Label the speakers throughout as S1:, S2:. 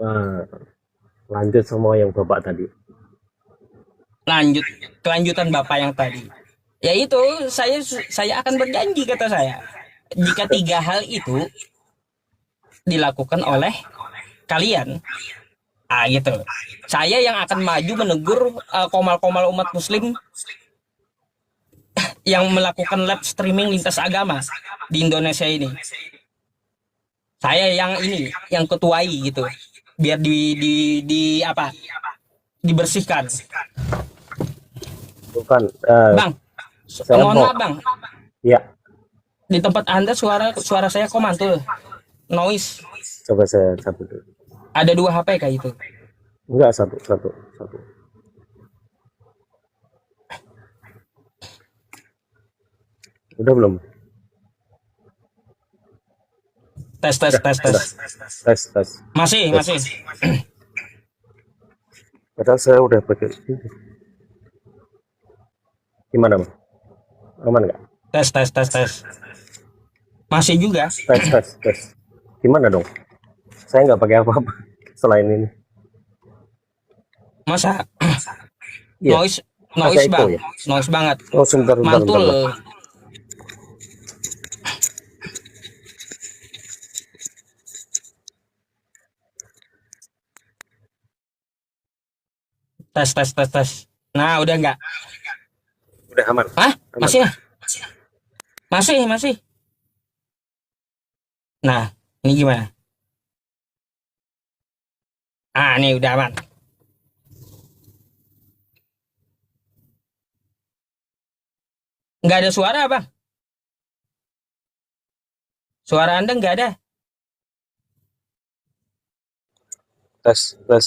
S1: Eh, lanjut sama yang bapak tadi.
S2: Lanjut kelanjutan Bapak yang tadi. Yaitu saya akan berjanji kata saya. Jika tiga hal itu dilakukan oleh kalian, gitu. Saya yang akan maju menegur komal-komal umat muslim yang melakukan live streaming lintas agama di Indonesia ini. Saya yang ini, yang ketuai gitu. Biar di apa? Dibersihkan.
S1: Bukan,
S2: Bang,
S1: saya
S2: mohon
S1: mau,
S2: maaf Bang.
S1: ya,
S2: Di tempat Anda suara suara saya kok mantul. Noise.
S1: coba saya cabut dulu.
S2: Ada dua HP kayak itu.
S1: Enggak, satu, satu, satu. Udah belum?
S2: Tes tes
S1: Udah,
S2: tes tes.
S1: udah. Tes, tes,
S2: Masih,
S1: tes.
S2: masih.
S1: Padahal saya udah pakai ini. Gimana, Bang? Aman nggak?
S2: Tes tes tes tes. Masih juga.
S1: Tes, tes, tes. Gimana dong? Saya nggak pakai apa-apa selain ini.
S2: Masa
S1: Iya,
S2: noise
S1: agak
S2: noise
S1: echo
S2: Bang.
S1: ya.
S2: Noise banget.
S1: Oh, sebentar, sebentar, sebentar, Bang.
S2: Mantul. Tes tes tes tes. Nah, udah enggak?
S1: Udah aman,
S2: Hah?
S1: aman.
S2: Masih ya? Masih, masih. Nah, ini gimana? Ah, ini udah aman. Enggak ada suara, Bang. Suara Anda enggak ada.
S1: Tes, tes,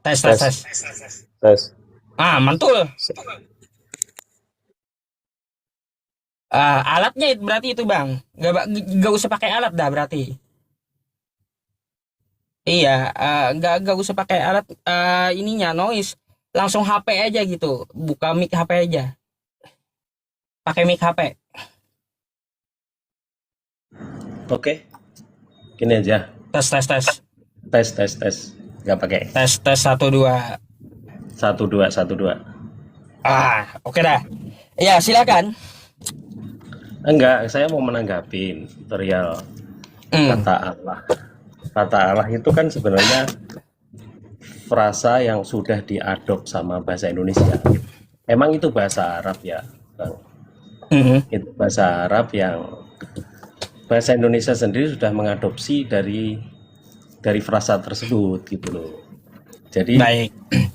S2: Tes tes
S1: tes,
S2: tes.
S1: tes.
S2: Ah, mantul. Alatnya berarti itu Bang. Nggak usah pakai alat dah berarti. Iya, nggak usah pakai alat ininya noise. Langsung HP aja gitu. Buka mic HP aja. Pakai mic HP.
S1: Oke, gini aja.
S2: Tes tes tes.
S1: Tes, tes, tes. Nggak pakai.
S2: Tes tes satu dua.
S1: Satu, dua, satu, dua.
S2: Oke dah. Ya, silakan.
S1: Enggak, saya mau menanggapin tutorial
S2: Hmm.
S1: kata Allah. Kata Allah itu kan sebenarnya frasa yang sudah diadop sama bahasa Indonesia. Emang itu bahasa Arab ya, Bang?
S2: Mhm.
S1: Itu bahasa Arab yang bahasa Indonesia sendiri sudah mengadopsi dari frasa tersebut gitu loh. Jadi
S2: Baik.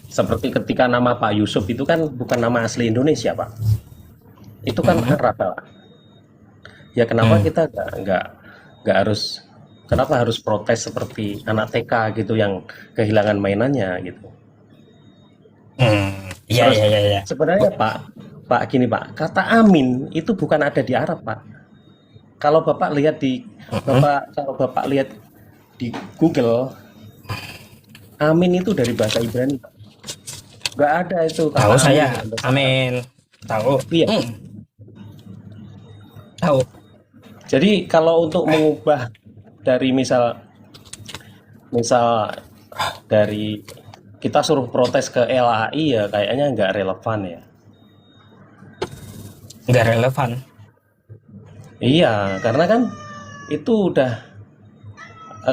S1: seperti ketika nama Pak Yusuf itu kan bukan nama asli Indonesia, Pak. Itu kan
S2: Mhm.
S1: Arab, Pak. Ya kenapa
S2: Hmm.
S1: kita nggak harus, kenapa harus protes seperti anak TK gitu yang kehilangan mainannya gitu.
S2: Hmm. Iya
S1: Terus
S2: iya iya iya.
S1: sebenarnya Pak, Pak gini Pak, kata amin itu bukan ada di Arab Pak. Kalau Bapak lihat di
S2: Mhm.
S1: Bapak kalau Bapak lihat di Google, amin itu dari bahasa Ibrani Pak. Nggak ada itu kata
S2: Tahu
S1: amin
S2: saya.
S1: dalam bahasa Arab.
S2: Amin. Tahu.
S1: Iya.
S2: Hmm. Tahu.
S1: Jadi kalau untuk mengubah dari misal misal dari kita suruh protes ke LAI ya kayaknya nggak relevan ya.
S2: Nggak relevan.
S1: Iya, karena kan itu udah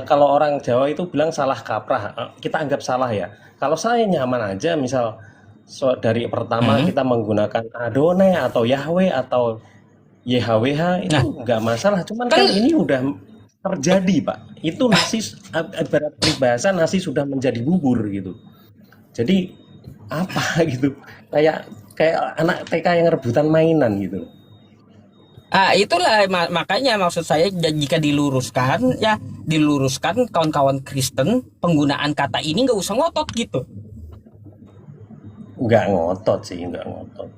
S1: kalau orang Jawa itu bilang salah kaprah, kita anggap salah ya. Kalau saya nyaman aja, misal dari pertama
S2: Mhm.
S1: kita menggunakan Adonai atau Yahweh atau YHWH itu
S2: Nah,
S1: nggak masalah. Cuman
S2: kan
S1: kan ini udah terjadi, Pak. Itu nasi, ibarat peribahasa nasi sudah menjadi bubur gitu. Jadi apa gitu? Kayak kayak anak TK yang rebutan mainan gitu.
S2: itulah makanya maksud saya jika diluruskan ya diluruskan kawan-kawan Kristen penggunaan kata ini nggak usah ngotot gitu.
S1: Nggak ngotot sih, nggak ngotot.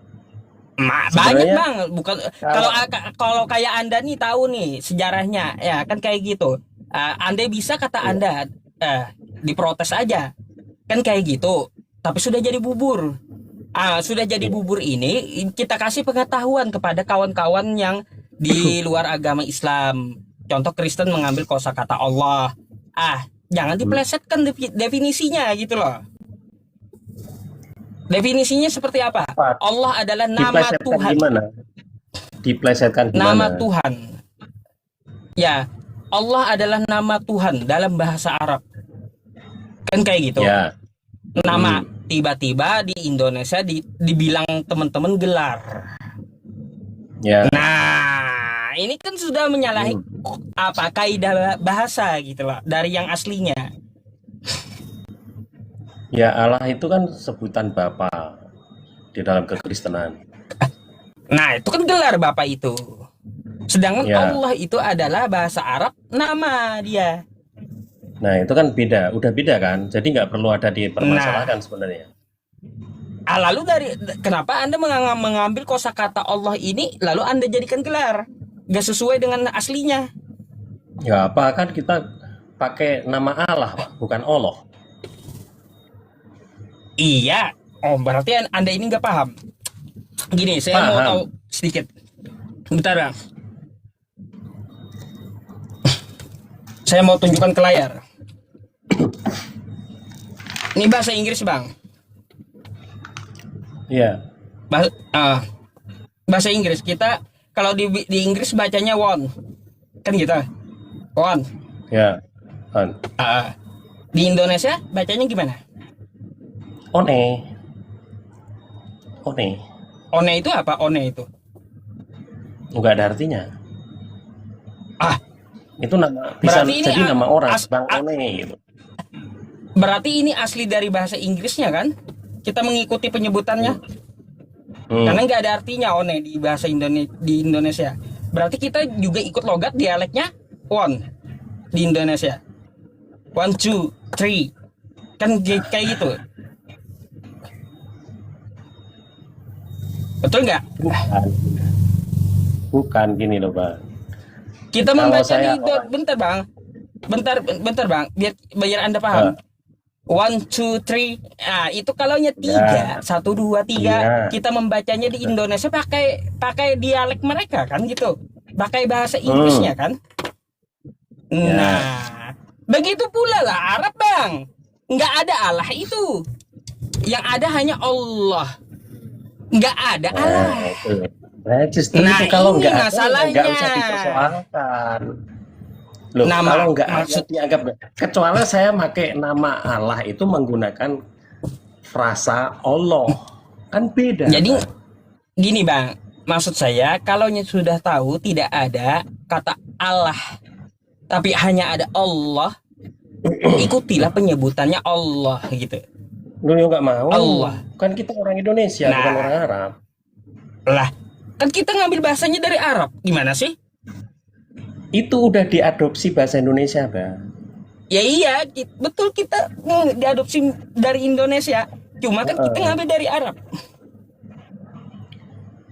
S2: Banyak
S1: Sebenarnya
S2: bang, bukan kalau
S1: kalau
S2: kalau kayak anda nih tahu nih sejarahnya ya kan kayak gitu. Anda bisa kata
S1: iya,
S2: anda diprotes aja kan kayak gitu. Tapi sudah jadi bubur. Sudah jadi
S1: iya.
S2: bubur ini kita kasih pengetahuan kepada kawan-kawan yang di luar agama Islam. Contoh Kristen mengambil kosakata Allah. Jangan dipelesetkan definisinya gitu loh. Definisinya seperti apa?
S1: Apa?
S2: Allah adalah nama
S1: Diplesetkan
S2: Tuhan.
S1: gimana? Diplesetkan
S2: Nama
S1: gimana?
S2: Tuhan. Ya, Allah adalah nama Tuhan dalam bahasa Arab. Kan kayak gitu.
S1: Ya.
S2: Nama tiba-tiba di Indonesia dibilang teman-teman gelar.
S1: Ya.
S2: Nah, ini kan sudah menyalahi apa kaidah bahasa gitu loh dari yang aslinya.
S1: Ya, Allah itu kan sebutan Bapa di dalam kekristenan.
S2: Nah, itu kan gelar Bapak itu. Sedangkan
S1: Ya.
S2: Allah itu adalah bahasa Arab nama dia.
S1: Nah, itu kan beda, udah beda kan? Jadi nggak perlu ada dipermasalahkan sebenarnya.
S2: Lalu kenapa Anda mengambil kosakata Allah ini lalu Anda jadikan gelar? Gak sesuai dengan aslinya.
S1: Ya, apa kan kita pakai nama Allah, Pak, bukan Allah.
S2: Iya. Oh, berarti Anda ini nggak paham. Gini, saya mau
S1: Paham.
S2: tahu sedikit. Bentar, Bang. Saya mau tunjukkan ke layar. Ini bahasa Inggris, Bang.
S1: Iya.
S2: Bahasa Inggris kita kalau di Inggris bacanya one. Kan gitu. One.
S1: Ya. Kan.
S2: Di Indonesia bacanya gimana?
S1: One. One.
S2: One itu apa? One itu.
S1: Nggak ada artinya. Itu nama bisa
S2: Berarti ini
S1: jadi nama orang, Bang
S2: Ah.
S1: One gitu.
S2: Berarti ini asli dari bahasa Inggrisnya kan? Kita mengikuti penyebutannya. Karena nggak ada artinya one di bahasa di Indonesia. Berarti kita juga ikut logat dialeknya one di Indonesia. 1, 2, 3. Kan kayak gitu. Betul nggak?
S1: Bukan gini loh, Bang.
S2: Kita
S1: Kalau
S2: membaca
S1: saya
S2: bentar Bang. Bentar Bang, biar Anda paham. 1, 2, 3. Nah, itu kalaunya 3, 1, 2, 3. Kita membacanya di Indonesia pakai dialek mereka kan gitu. Pakai bahasa Inggrisnya kan. Nah, begitu pula lah Arab, Bang. Nggak ada Allah itu. Yang ada hanya Allah. Nggak ada Allah.
S1: Nah, justru itu kalau nggak ada, nggak usah dipersoalkan. Loh, kalau nggak ada dianggap, kecuali saya pakai nama Allah itu menggunakan frasa Allah, kan beda.
S2: Jadi gini Bang, maksud saya kalau sudah tahu tidak ada kata Allah, tapi hanya ada Allah, ikutilah penyebutannya Allah gitu.
S1: Lu nggak mau?
S2: Allah.
S1: Kan kita orang Indonesia, bukan orang Arab.
S2: Lah, kan kita ngambil bahasanya dari Arab, gimana sih?
S1: Itu udah diadopsi bahasa Indonesia, Bang.
S2: Ya iya, betul kita diadopsi dari Indonesia. Cuma kan kita ngambil dari Arab.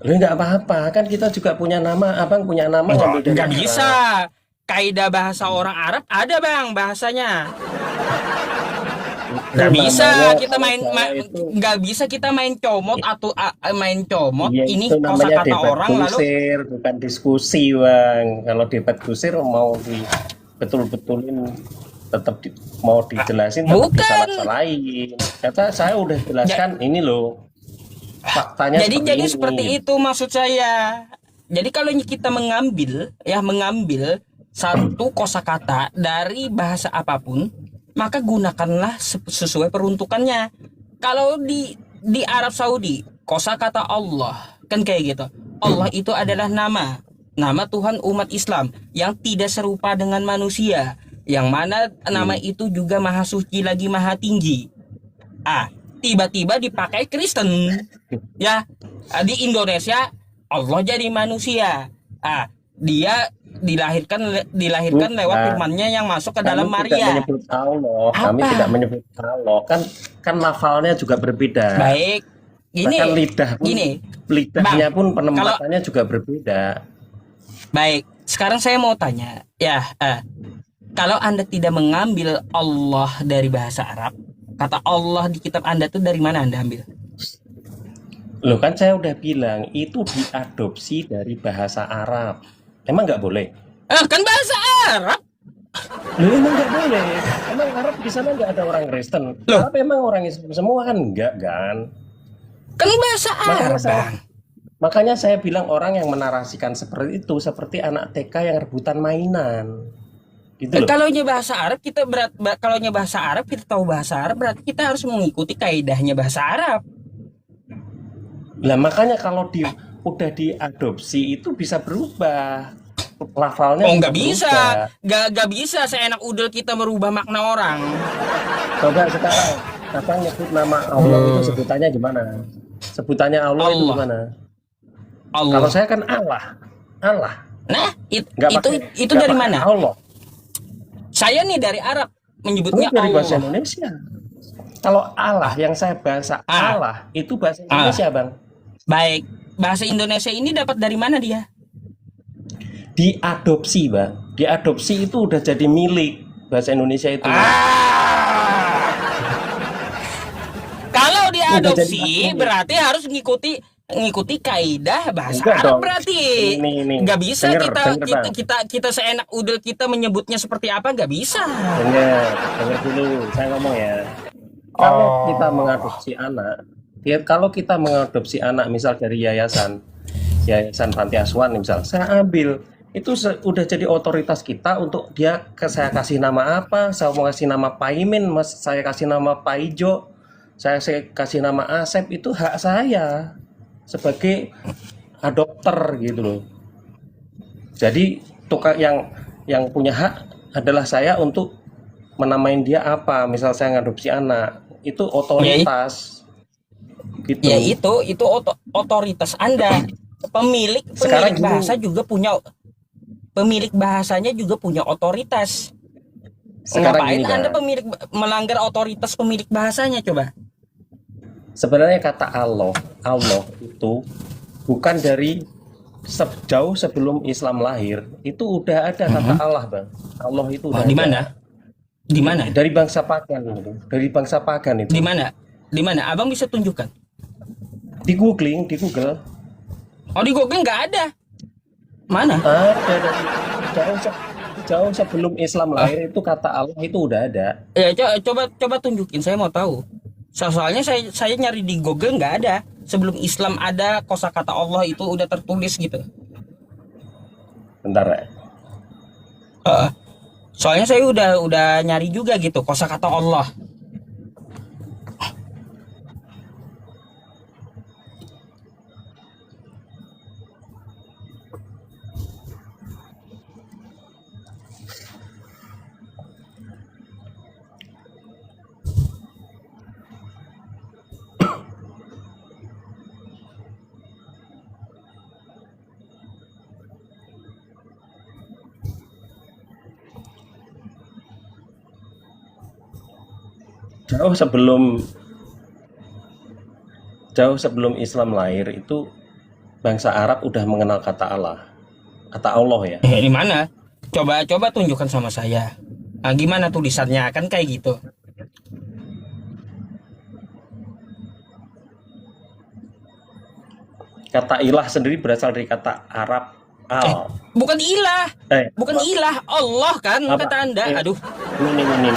S1: Lu nggak apa-apa, kan kita juga punya nama, Abang punya nama ngambil dari
S2: Nggak
S1: Arab.
S2: bisa. Kaidah bahasa orang Arab ada Bang bahasanya. Nggak bisa kita nggak bisa kita main comot atau main comot.
S1: Ya,
S2: ini
S1: itu namanya
S2: kosakata
S1: debat
S2: orang
S1: kusir,
S2: lalu
S1: bukan diskusi, Bang. Kalau debat kusir mau betul-betulin tetap mau dijelasin tetap
S2: Bukan.
S1: disalah-salahin. Kata saya udah jelaskan ini loh. Faktanya
S2: jadi
S1: ini.
S2: seperti itu maksud saya. Jadi kalau kita mengambil satu kosakata dari bahasa apapun, maka gunakanlah sesuai peruntukannya. Kalau di Arab Saudi, kosakata Allah kan kayak gitu. Allah itu adalah nama Tuhan umat Islam yang tidak serupa dengan manusia, yang mana nama itu juga maha suci lagi maha tinggi. Tiba-tiba dipakai Kristen. Ya, di Indonesia Allah jadi manusia. Dia dilahirkan lewat firman-Nya yang masuk ke dalam Maria.
S1: Kami tidak menyebut Allah. Kan lafalnya juga berbeda.
S2: Baik.
S1: Lidahnya pun penempatannya juga berbeda.
S2: Baik. Sekarang saya mau tanya, ya, kalau Anda tidak mengambil Allah dari bahasa Arab, kata Allah di kitab Anda tuh dari mana Anda ambil?
S1: Loh, kan saya udah bilang itu diadopsi dari bahasa Arab. Emang nggak boleh?
S2: Kan bahasa Arab.
S1: Loh, emang nggak boleh. Emang Arab di sana nggak ada orang Kristen.
S2: Loh,
S1: Arab emang orang Islam semua kan enggak kan?
S2: kan bahasa
S1: Makanya
S2: Arab,
S1: saya
S2: Bang.
S1: makanya saya bilang orang yang menarasikan seperti itu seperti anak TK yang rebutan mainan. Gitu loh.
S2: Kalau bahasa Arab kita kalau bahasa Arab kita tahu bahasa Arab berarti kita harus mengikuti kaidahnya bahasa Arab.
S1: Lah makanya kalau udah diadopsi itu bisa berubah. Lafalnya
S2: Oh,
S1: bisa
S2: nggak bisa,
S1: berubah.
S2: nggak bisa seenak udel kita merubah makna orang.
S1: Coba sekarang apa nyebut nama Allah itu sebutannya gimana? Sebutannya Allah itu
S2: Allah,
S1: gimana? Kalau
S2: Allah.
S1: saya kan Allah. Allah.
S2: Nah,
S1: Nggak
S2: itu
S1: pakai
S2: itu
S1: nggak
S2: dari
S1: pakai
S2: mana?
S1: Allah.
S2: Saya nih dari Arab
S1: Ini
S2: menyebutnya
S1: dari bahasa
S2: Allah.
S1: Indonesia. Kalau Allah yang saya bahasa
S2: Ah,
S1: Allah itu bahasa
S2: ah,
S1: Indonesia, Bang.
S2: baik. Bahasa Indonesia ini dapat dari mana dia?
S1: Diadopsi, Bang. Diadopsi itu udah jadi milik bahasa Indonesia itu.
S2: Ah, kalau
S1: Udah jadi hak
S2: diadopsi
S1: milik.
S2: berarti harus ngikuti kaidah bahasa
S1: Enggak
S2: Arab
S1: dong.
S2: berarti.
S1: Ini.
S2: Nggak bisa
S1: Denger,
S2: kita
S1: denger,
S2: kita
S1: Bang.
S2: kita kita seenak udel kita menyebutnya seperti apa, nggak bisa.
S1: Denger dulu. Saya ngomong ya.
S2: Oh,
S1: Kalau kita mengadopsi anak misal dari yayasan panti asuhan misal, saya ambil itu udah jadi otoritas kita untuk saya kasih nama apa, saya mau kasih nama Paimin, Mas, saya kasih nama Paijo, saya kasih nama Asep, itu hak saya sebagai adopter gitu loh. Jadi tukang yang punya hak adalah saya untuk menamain dia apa. Misal saya ngadopsi anak, itu
S2: ya,
S1: otoritas
S2: ya
S1: gitu.
S2: itu otoritas Anda. Pemilik
S1: Sekarang
S2: pemilik
S1: gini,
S2: bahasa juga punya pemilik bahasanya juga punya otoritas.
S1: sekarang
S2: Ngapain
S1: gini
S2: Anda
S1: Bang.
S2: melanggar otoritas pemilik bahasanya coba?
S1: Sebenarnya kata Allah itu bukan dari jauh sebelum Islam lahir, itu udah ada kata
S2: Mhm.
S1: Allah, Bang. Allah itu
S2: Oh,
S1: udah
S2: di
S1: ada.
S2: mana? Di mana?
S1: Dari bangsa pagan itu. Dari bangsa pagan itu.
S2: Di mana? Di mana? Abang bisa tunjukkan.
S1: Di googling, di Google
S2: Oh, di Google nggak ada. Mana?
S1: ada dari jauh jauh sebelum Islam
S2: Ah,
S1: lahir itu kata Allah itu udah ada.
S2: ya coba tunjukin. Saya mau tahu. Soalnya saya nyari di Google nggak ada. Sebelum Islam ada kosakata Allah itu udah tertulis gitu.
S1: Bentar ya.
S2: Ah, soalnya saya udah nyari juga gitu kosakata Allah.
S1: Jauh sebelum jauh sebelum Islam lahir itu bangsa Arab udah mengenal kata Allah. Kata Allah ya.
S2: Di mana? Coba tunjukkan sama saya. Nah, gimana tulisannya? Kan kayak gitu.
S1: Kata ilah sendiri berasal dari kata Arab
S2: Eh,
S1: al.
S2: bukan ilah. Bukan
S1: Apa?
S2: ilah. Allah kan
S1: Apa?
S2: kata Anda. Aduh.
S1: Ini.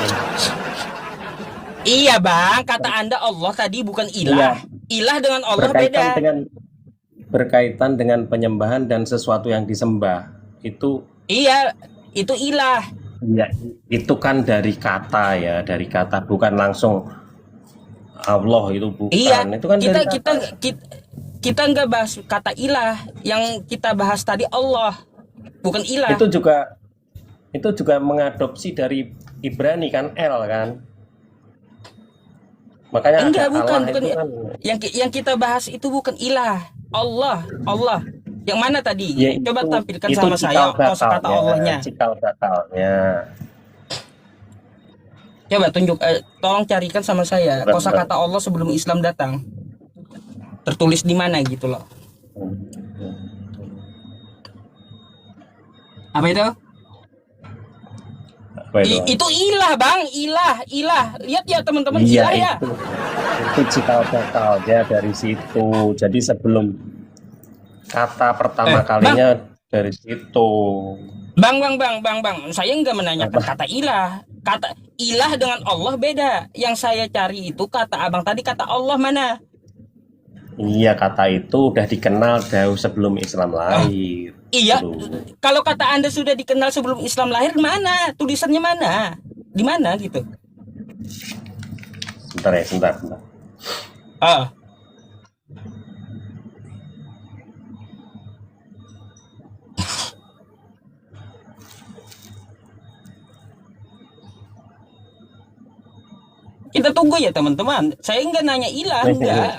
S2: Iya, Bang. Kata Anda Allah tadi bukan
S1: Iya,
S2: ilah. Ilah dengan Allah
S1: berkaitan
S2: beda.
S1: dengan berkaitan dengan penyembahan dan sesuatu yang disembah. Itu
S2: Iya, itu ilah.
S1: ya itu kan dari kata ya, dari kata bukan langsung Allah itu
S2: Iya,
S1: bukan. Itu kan
S2: kita
S1: dari
S2: kita
S1: kata.
S2: kita kita nggak bahas kata ilah. Yang kita bahas tadi Allah, bukan ilah.
S1: Itu juga mengadopsi dari Ibrani kan El kan. Makanya ada
S2: Enggak, bukan,
S1: Allah
S2: bukan.
S1: itu kan
S2: Yang kita bahas itu bukan ilah. Allah. Yang mana tadi? Coba
S1: yaitu
S2: tampilkan
S1: itu
S2: sama
S1: cikal
S2: saya kosakata Allahnya.
S1: bakalnya.
S2: Coba tunjuk, tolong carikan sama saya
S1: Bukan, bukan.
S2: kosakata Allah sebelum Islam datang. Tertulis di mana gitu loh. Apa itu?
S1: Apa itu?
S2: Itu ilah, Bang. Ilah. Lihat ya teman-teman,
S1: Iya
S2: ilah ya.
S1: itu cikal bakalnya dari situ. Jadi sebelum kata pertama
S2: Bang,
S1: kalinya dari situ.
S2: Bang. Saya nggak menanyakan
S1: Apa?
S2: kata ilah. Kata ilah dengan Allah beda. Yang saya cari itu kata abang tadi, kata Allah mana?
S1: Iya, kata itu udah dikenal jauh sebelum Islam
S2: Oh,
S1: lahir.
S2: iya.
S1: Gitu.
S2: Kalau kata Anda sudah dikenal sebelum Islam lahir, mana? Tulisannya mana? Di mana gitu?
S1: Sebentar ya, sebentar.
S2: Ah, kita tunggu ya teman-teman. Saya nggak nanya ilah,
S1: Nih.
S2: enggak.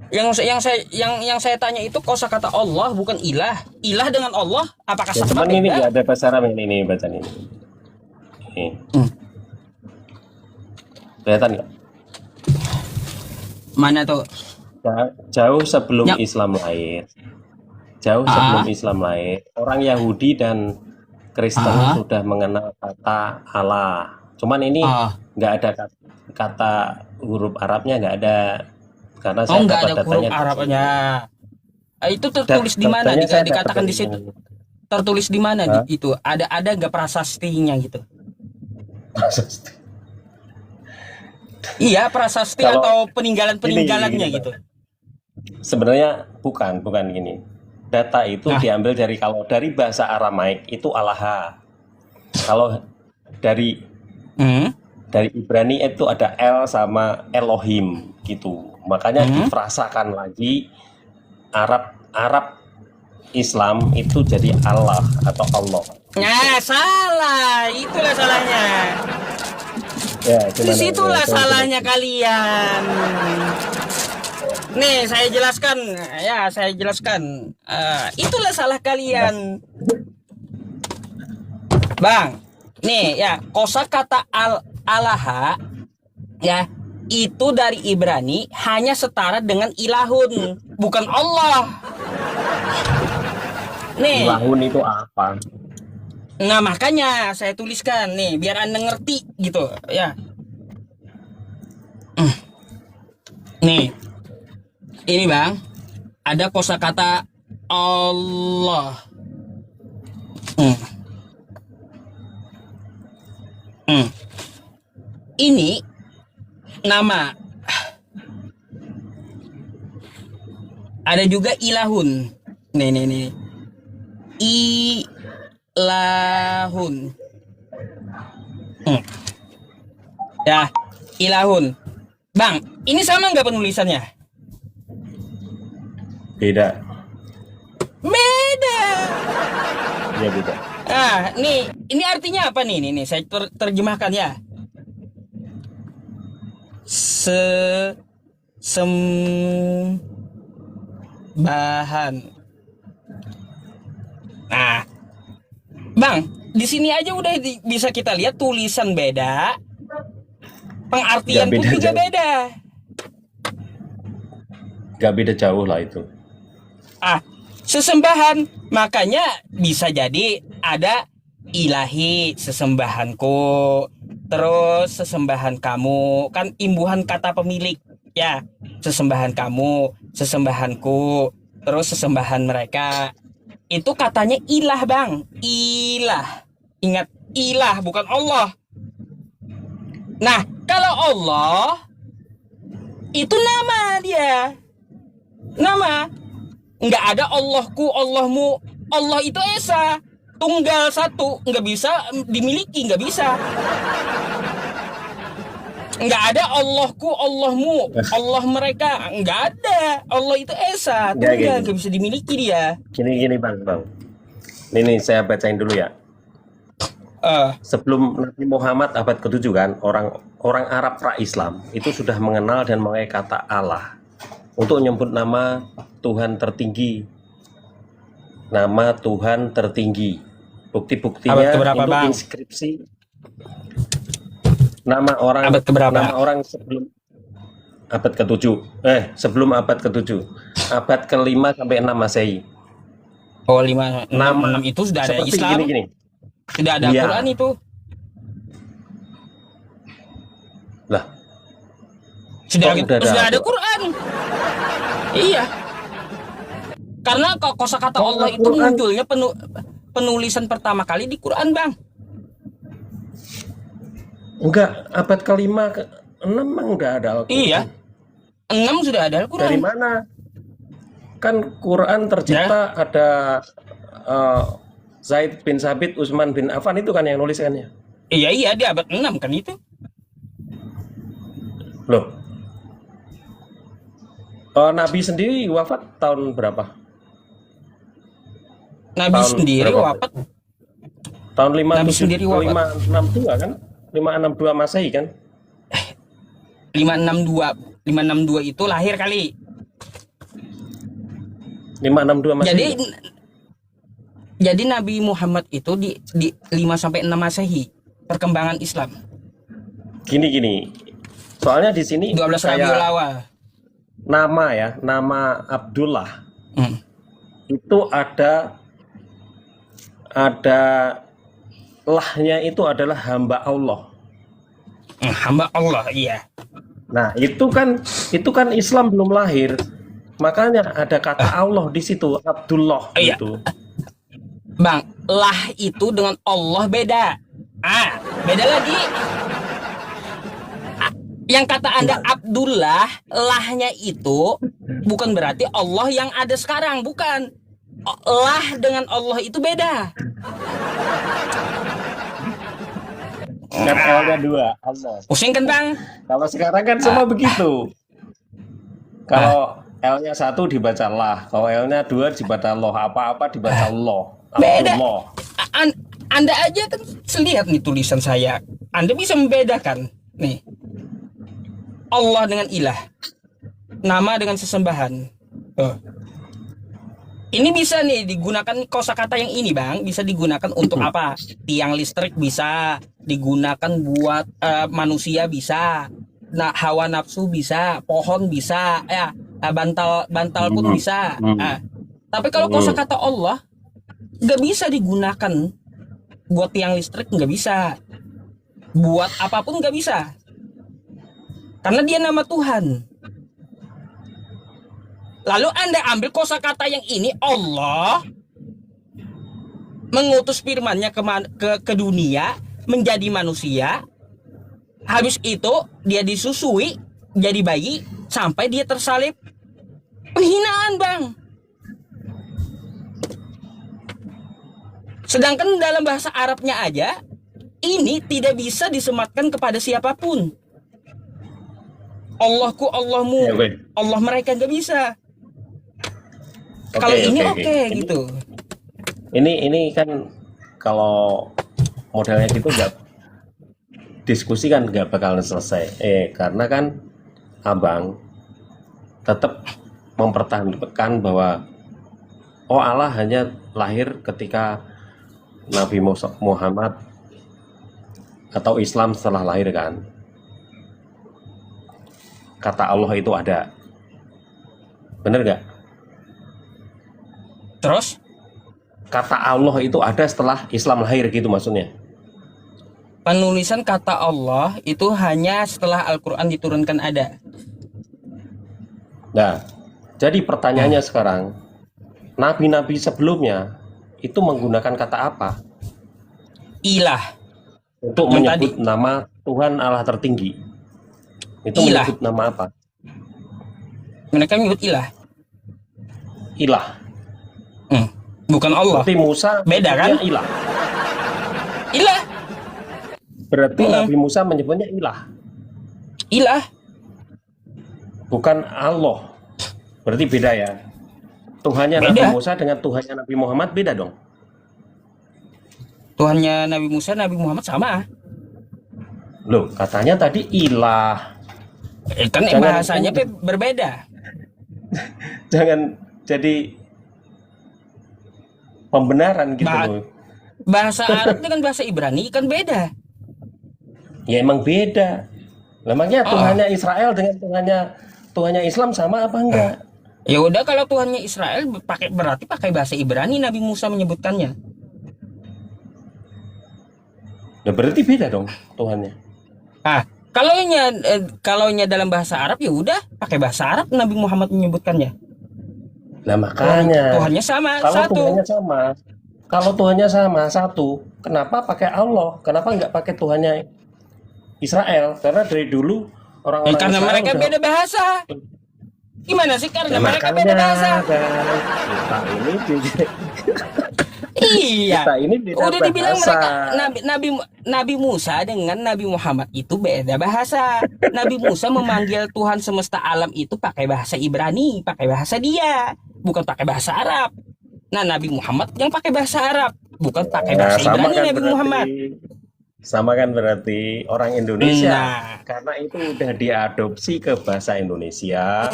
S2: Yang saya tanya itu kosakata Allah bukan ilah. Ilah dengan Allah apakah
S1: Ya,
S2: sama
S1: cuman ini
S2: beda?
S1: nggak ada bahasa Arab ini bacaan ini. Nih,
S2: Hmm.
S1: kelihatan nggak?
S2: Mana tuh?
S1: Jauh sebelum
S2: Yang
S1: Islam lahir. Jauh sebelum
S2: ah
S1: Islam lahir, orang Yahudi dan Kristen
S2: ah
S1: sudah mengenal kata Allah. Cuman ini
S2: ah.
S1: nggak ada kata huruf Arabnya nggak ada, karena
S2: Oh,
S1: saya
S2: nggak
S1: dapat
S2: ada huruf
S1: datanya dari
S2: Arabnya.
S1: sini.
S2: Itu tertulis di mana?
S1: Datanya saya dapat
S2: Dikatakan
S1: dari
S2: di situ.
S1: sini.
S2: Tertulis di mana
S1: Hah?
S2: itu? Ada nggak prasastinya gitu? Iya, prasasti
S1: Kalau
S2: atau
S1: gini,
S2: peninggalan-peninggalannya
S1: Pak.
S2: gitu.
S1: Sebenarnya bukan gini. Data itu
S2: Nah,
S1: diambil kalau dari bahasa Aramaik itu Allah. Kalau dari
S2: hmm,
S1: dari Ibrani itu ada El sama Elohim gitu. Makanya
S2: hmm.
S1: difrasakan lagi Arab Arab Islam itu jadi Allah atau Allah gitu.
S2: Nah, salah. Itulah salahnya.
S1: Ya, gimana? Ya,
S2: Disitulah
S1: coba.
S2: salahnya kalian. Nih, saya jelaskan. Ya, saya jelaskan. Itulah salah kalian. Bang, nih ya, kosakata alaha ya, itu dari Ibrani hanya setara dengan ilahun, bukan Allah. Nih,
S1: Ilahun itu apa?
S2: nah makanya saya tuliskan nih biar Anda ngerti gitu ya. Nih, ini Bang, ada kosakata Allah. Hmm. Hmm. Ini nama. Ada juga ilahun. Nih. Ilahun. Ya, ilahun. Bang, ini sama nggak penulisannya?
S1: Beda.
S2: Beda.
S1: Ya beda.
S2: Nah, ini artinya apa nih? Nih, saya terjemahkan ya. Sembahan. Nah, Bang, di sini aja udah bisa kita lihat tulisan beda,
S1: Gak
S2: pengertian pun
S1: beda
S2: juga
S1: jauh.
S2: beda.
S1: Gak beda jauh lah itu.
S2: Sesembahan, makanya bisa jadi ada ilahi sesembahanku, terus sesembahan kamu, kan imbuhan kata pemilik ya, sesembahan kamu, sesembahanku, terus sesembahan mereka. Itu katanya ilah Bang, ilah. Ingat, ilah bukan Allah. Nah, kalau Allah itu nama dia, nama. Nggak ada Allahku, Allahmu. Allah itu esa, tunggal satu, nggak bisa dimiliki, nggak bisa. Nggak ada Allahku, Allahmu, Allah mereka, nggak ada. Allah itu esa,
S1: Nggak
S2: tunggal,
S1: gini.
S2: nggak bisa dimiliki dia.
S1: Gini bang. Ini saya bacain dulu ya.
S2: Eh,
S1: Sebelum Nabi Muhammad abad ke-7 kan, orang Arab pra-Islam itu sudah mengenal dan memakai kata Allah untuk menyebut nama Tuhan tertinggi. Nama Tuhan tertinggi.
S2: abad
S1: Bukti-buktinya
S2: keberapa
S1: itu
S2: Bang?
S1: inskripsi nama
S2: Abad keberapa?
S1: orang sebelum abad ke-7. Sebelum abad ke-7. Abad ke-5 sampai 6 Masehi.
S2: Oh, 5, 6,
S1: Nama
S2: 6 itu sudah ada
S1: seperti
S2: Islam,
S1: gini.
S2: sudah ada
S1: Iya.
S2: Quran itu.
S1: Lah,
S2: Sudah
S1: kok udah
S2: sudah ada
S1: ada
S2: Quran. Iya. Karena kosakata
S1: Kok
S2: Allah
S1: ada
S2: itu
S1: Quran?
S2: penulisan pertama kali di Quran, Bang.
S1: Enggak, abad kelima ke enam memang udah ada
S2: Iya,
S1: Al-Quran.
S2: 6 sudah ada
S1: Dari
S2: Al-Quran.
S1: mana? Kan Quran
S2: Ya,
S1: tercipta ada eh, Zaid bin Sabit, Utsman bin Affan itu kan yang nuliskannya.
S2: iya di abad 6 kan itu.
S1: Loh, Nabi sendiri wafat tahun berapa?
S2: Nabi
S1: Tahun
S2: sendiri
S1: berapa?
S2: wafat,
S1: Tahun
S2: Nabi sendiri wafat
S1: 562 kan? 562 Masehi kan?
S2: 562. 562 itu lahir kali.
S1: 562 Masehi.
S2: Jadi jadi Nabi Muhammad itu di 5 sampai 6 Masehi perkembangan Islam.
S1: Gini. Soalnya di sini
S2: 12 Rabiul
S1: kayak
S2: Awal.
S1: nama Abdullah
S2: Hmm.
S1: itu ada lahnya itu adalah hamba Allah.
S2: Hamba Allah, iya.
S1: Nah, itu kan Islam belum lahir. Makanya ada kata Allah di situ, Abdullah
S2: Iya,
S1: gitu.
S2: Bang, lah itu dengan Allah beda. Beda lagi. Yang kata Anda Abdullah, lahnya itu bukan berarti Allah yang ada sekarang, bukan. Lah dengan Allah itu beda.
S1: Kan L-nya 2, Allah.
S2: Pusing kan, Bang?
S1: Kalau sekarang kan semua begitu. Kalau L-nya 1 dibaca lah, kalau L-nya 2 dibaca loh, apa-apa dibaca Allah.
S2: Beda.
S1: Abdullah.
S2: Anda aja kan lihat nih tulisan saya. Anda bisa membedakan. Nih. Allah dengan ilah. Nama dengan sesembahan. Ini bisa nih digunakan kosakata yang ini, Bang. Bisa digunakan untuk apa? Tiang listrik bisa. Digunakan buat manusia bisa. Nah, hawa nafsu bisa. Pohon bisa. Ya, bantal pun bisa. Tapi kalau kosakata Allah nggak bisa digunakan buat tiang listrik, nggak bisa. Buat apapun nggak bisa. Karena dia nama Tuhan. Lalu Anda ambil kosakata yang ini, Allah mengutus firman-Nya ke dunia menjadi manusia. Habis itu dia disusui jadi bayi sampai dia tersalib. Penghinaan, Bang. Sedangkan dalam bahasa Arabnya aja ini tidak bisa disematkan kepada siapapun. Allahku, Allahmu, Allah mereka nggak bisa. Kalau ini oke. Gitu.
S1: Ini kan kalau modelnya gitu nggak diskusi kan nggak bakalan selesai. Karena kan Abang tetap mempertahankan bahwa Allah hanya lahir ketika Nabi Muhammad atau Islam setelah lahir kan. Kata Allah itu ada. Bener gak?
S2: Terus?
S1: Kata Allah itu ada setelah Islam lahir gitu maksudnya.
S2: Penulisan kata Allah itu hanya setelah Al-Quran diturunkan ada.
S1: Nah, jadi pertanyaannya sekarang, nabi-nabi sebelumnya itu menggunakan kata apa
S2: Ilah.
S1: untuk
S2: Yang
S1: menyebut
S2: tadi.
S1: nama Tuhan Allah tertinggi? Itu
S2: Ilah.
S1: menyebut nama apa?
S2: Mereka menyebut ilah.
S1: Ilah.
S2: Bukan Allah.
S1: Berarti Musa
S2: Beda kan?
S1: menyebutnya ilah.
S2: Ilah.
S1: Berarti Nabi Musa menyebutnya ilah,
S2: Ilah.
S1: bukan Allah. Berarti beda ya. Tuhannya
S2: Beda.
S1: Nabi Musa dengan Tuhannya Nabi Muhammad beda dong.
S2: Tuhannya Nabi Musa, Nabi Muhammad sama.
S1: Loh, katanya tadi ilah.
S2: Kan
S1: Jangan-
S2: bahasanya berbeda.
S1: Jangan jadi pembenaran gitu
S2: Ba-
S1: loh.
S2: Bahasa Arab dengan bahasa Ibrani kan beda.
S1: Ya emang beda. Memangnya Tuhannya Israel dengan Tuhannya Islam sama apa enggak?
S2: Ya udah, kalau Tuhannya Israel berarti pakai bahasa Ibrani Nabi Musa menyebutkannya.
S1: Ya berarti beda dong Tuhannya.
S2: Kalaunya dalam bahasa Arab ya udah pakai bahasa Arab Nabi Muhammad menyebutkannya.
S1: Nah makanya
S2: Tuhannya sama
S1: kalau
S2: satu.
S1: Tuhannya sama, Kalau Tuhannya sama satu, kenapa pakai Allah? Kenapa nggak pakai Tuhannya Israel? Karena dari dulu orang-orang
S2: Karena
S1: Israel
S2: mereka
S1: udah.
S2: beda bahasa. Gimana sih? Karena
S1: Ya,
S2: mereka
S1: makanya
S2: beda bahasa.
S1: kan
S2: Iya.
S1: kita ini beda
S2: Udah dibilang
S1: bahasa.
S2: mereka Nabi Musa dengan Nabi Muhammad itu beda bahasa. Nabi Musa memanggil Tuhan semesta alam itu pakai bahasa Ibrani, pakai bahasa dia, bukan pakai bahasa Arab. Nah, Nabi Muhammad yang pakai bahasa Arab, bukan pakai
S1: Nah,
S2: bahasa
S1: sama
S2: Ibrani
S1: kan
S2: Nabi Muhammad.
S1: berarti orang Indonesia,
S2: Nah,
S1: karena itu udah diadopsi ke bahasa Indonesia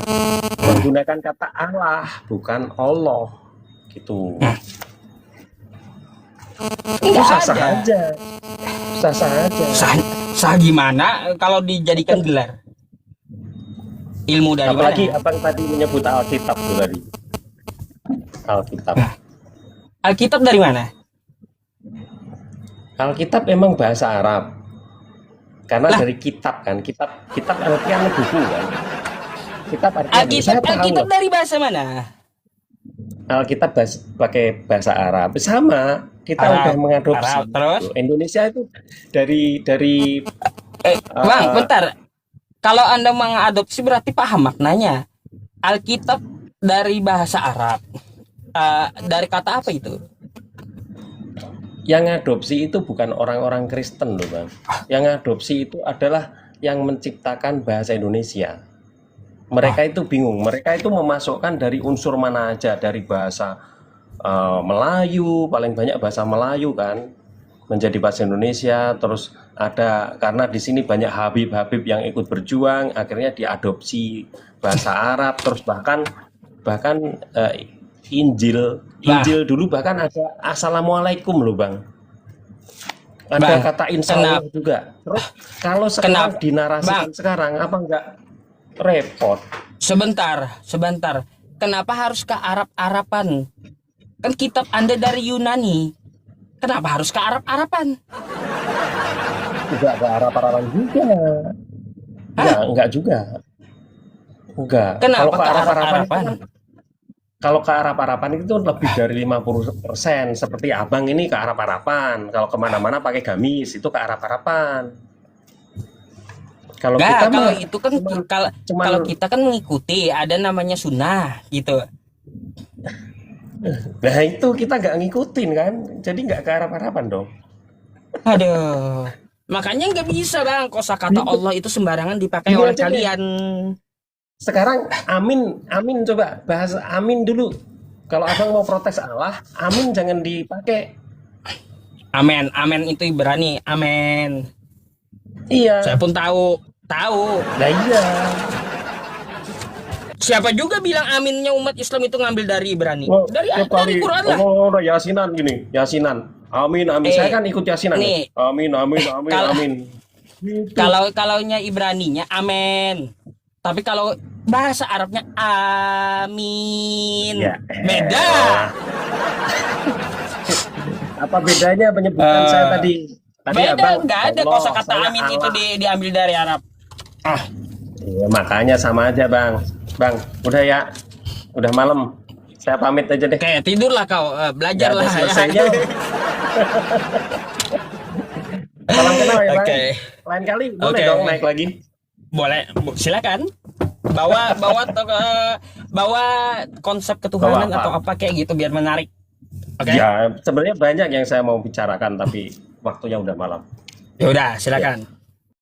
S1: menggunakan kata Allah bukan Allah gitu. Itu
S2: nggak
S1: sah-sah
S2: ada.
S1: aja, sah-sah aja.
S2: Sah gimana kalau dijadikan gelar? Ilmu dari
S1: Apalagi
S2: mana?
S1: abang tadi menyebut Alkitab tuh tadi. Alkitab.
S2: Alkitab dari mana?
S1: Alkitab emang bahasa Arab. Karena
S2: Lah,
S1: dari kitab kan, kitab artinya buku kan. Kitab artinya buku. Saya tahu
S2: Alkitab
S1: loh.
S2: dari bahasa mana?
S1: Alkitab pakai bahasa Arab. Sama, kita udah
S2: Arab,
S1: mengadopsi.
S2: Arab terus.
S1: Indonesia itu dari
S2: Bang,
S1: eh,
S2: bentar. Kalau Anda mengadopsi berarti paham maknanya. Alkitab dari bahasa Arab. Dari kata apa itu?
S1: yang ngadopsi itu bukan orang-orang Kristen loh, Bang. Yang ngadopsi itu adalah yang menciptakan bahasa Indonesia. Mereka itu bingung. Mereka itu memasukkan dari unsur mana aja, dari bahasa Melayu, paling banyak bahasa Melayu kan, menjadi bahasa Indonesia. Terus ada karena di sini banyak Habib-Habib yang ikut berjuang, akhirnya diadopsi bahasa Arab. Terus bahkan Injil
S2: Bah,
S1: dulu bahkan ada Assalamualaikum loh Bang. Ada
S2: Bang,
S1: kata insya Allah
S2: kenapa,
S1: juga. Terus kalau sekarang
S2: kenapa, Bang,
S1: dinarasikan sekarang apa enggak repot?
S2: sebentar. Kenapa harus ke Arab-Araban? Kan kitab Anda dari Yunani. Kenapa harus ke Arab-Araban?
S1: Enggak ke Arab-Araban juga.
S2: Hah?
S1: Enggak juga. Enggak.
S2: Kenapa ke
S1: Arab-Araban itu
S2: Arab-Araban?
S1: kan kalau ke Arab-Araban itu lebih dari 50%. Seperti abang ini ke Arab-Araban. Kalau kemana-mana pakai gamis itu ke Arab-Araban. Kalau
S2: Enggak,
S1: kita
S2: kalau
S1: mah
S2: itu kan
S1: cuman cuman
S2: kalau kita kan mengikuti ada namanya sunnah gitu.
S1: nah itu kita nggak ngikutin kan. Jadi nggak ke Arab-Araban dong.
S2: Aduh. Makanya nggak bisa, Bang. Kosakata
S1: Gitu.
S2: Allah itu sembarangan dipakai
S1: Gini
S2: oleh
S1: aja deh.
S2: kalian.
S1: Sekarang amin coba bahas amin dulu. Kalau abang mau protes Allah, amin jangan dipakai.
S2: Amen, amen itu Ibrani, amen. Saya
S1: Iya.
S2: pun tahu.
S1: Nah iya.
S2: Siapa juga bilang aminnya umat Islam itu ngambil dari Ibrani?
S1: Oh,
S2: Dari
S1: tiap
S2: dari
S1: kali
S2: Quran lah.
S1: udah yasinan gini, yasinan. Amin amin. Saya
S2: Eh,
S1: kan ikut yasinan.
S2: nih,
S1: Amin amin amin
S2: kalau
S1: amin. Gitu.
S2: kalaunya Ibraninya amen. Tapi kalau bahasa Arabnya amin.
S1: Ya.
S2: Beda.
S1: Apa bedanya penyebutan saya
S2: Eh,
S1: tadi? Tadi
S2: beda,
S1: abang
S2: nggak ada
S1: Allah,
S2: kosakata
S1: saya
S2: amin itu
S1: Allah.
S2: diambil dari Arab. Ah,
S1: Iya, makanya sama aja bang. Bang, udah ya, udah malam. Saya pamit aja deh.
S2: kayak tidurlah kau,
S1: Nggak ada
S2: belajarlah ya.
S1: selesainya. Salam kenal ya bang.
S2: Oke.
S1: Lain kali boleh
S2: Oke.
S1: dong naik lagi.
S2: Boleh, silakan. Bawa bawa konsep ketuhanan
S1: Bawa apa?
S2: atau apa kayak gitu biar menarik. Oke.
S1: Ya, sebenarnya banyak yang saya mau bicarakan tapi waktunya udah malam.
S2: Ya udah,
S1: Ya.
S2: silakan.